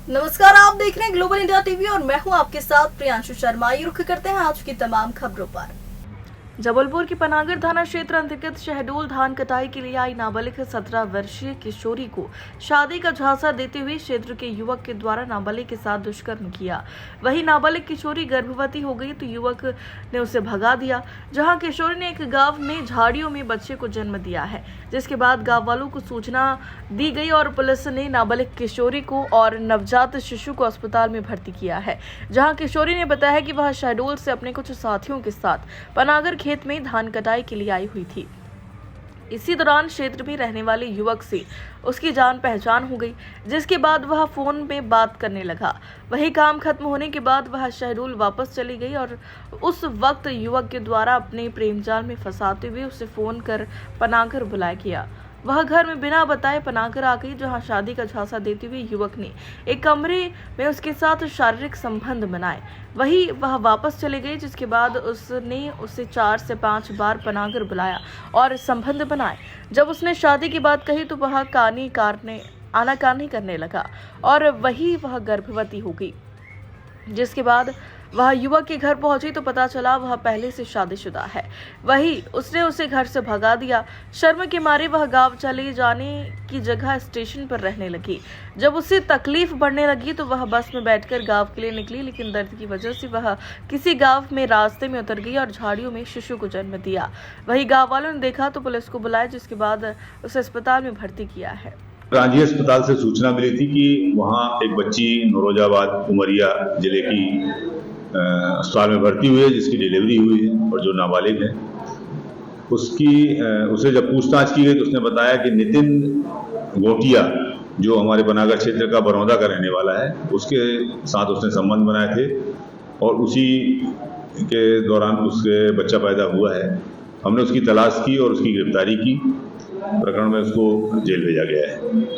नमस्कार, आप देख रहे हैं ग्लोबल इंडिया टीवी और मैं हूं आपके साथ प्रियांशु शर्मा। ये रुख करते हैं आज की तमाम खबरों पर। जबलपुर की पनागर थाना क्षेत्र अंतर्गत शहडोल धान कटाई के लिए आई नाबालिग 17 वर्षीय किशोरी को शादी का झांसा देते हुए क्षेत्र के युवक के द्वारा नाबालिग के साथ दुष्कर्म किया। वहीं नाबालिग किशोरी गर्भवती हो गई तो युवक ने उसे भगा दिया। जहां किशोरी ने एक गांव में झाड़ियों में बच्चे को जन्म दिया है, जिसके बाद गांव वालों को सूचना दी गई और पुलिस ने नाबालिग किशोरी को और नवजात शिशु को अस्पताल में भर्ती किया है। जहां किशोरी ने बताया कि वह शहडोल से अपने कुछ साथियों के साथ पनागर खेत में धान कटाई के लिए आई हुई थी। इसी दौरान क्षेत्र में रहने वाले युवक से उसकी जान पहचान हो गई, जिसके बाद वह फोन में बात करने लगा। वही काम खत्म होने के बाद वह शहडोल वापस चली गई और उस वक्त युवक के द्वारा अपने प्रेम जाल में फंसाते हुए उसे फोन कर पनागर बुलाया गया। वह घर में बिना बताए पनागर आ गई, जहां शादी का झांसा देते हुए युवक ने एक कमरे में उसके साथ शारीरिक संबंध बनाए। वही वह वापस चले गई, जिसके बाद उसने उसे 4 से 5 बार पनागर बुलाया और संबंध बनाए। जब उसने शादी की बात कही तो वह आनाकानी करने लगा और वही वह गर्भवती हो गई। जिसके बाद वह युवक के घर पहुंची तो पता चला वह पहले से शादीशुदा है। वही उसने उसे घर से भगा दिया। शर्म के मारे वह गांव चले जाने की जगह स्टेशन पर रहने लगी। जब उसे तकलीफ बढ़ने लगी तो वह बस में बैठकर गांव के लिए निकली, लेकिन दर्द की वजह से वह किसी गांव में रास्ते में उतर गई और झाड़ियों में शिशु को जन्म दिया। वही गाँव वालों ने देखा तो पुलिस को बुलाया, जिसके बाद उसे अस्पताल में भर्ती किया है। रांझी अस्पताल से सूचना मिली थी कि वहाँ एक बच्ची नौरोजाबाद उमरिया जिले की अस्पताल में भर्ती हुई है, जिसकी डिलीवरी हुई है और जो नाबालिग है उसे जब पूछताछ की गई तो उसने बताया कि नितिन गोटिया, जो हमारे पनागर क्षेत्र का बरौदा का रहने वाला है, उसके साथ उसने संबंध बनाए थे और उसी के दौरान उसके बच्चा पैदा हुआ है। हमने उसकी तलाश की और उसकी गिरफ्तारी की। प्रकरण में उसको जेल भेजा गया है।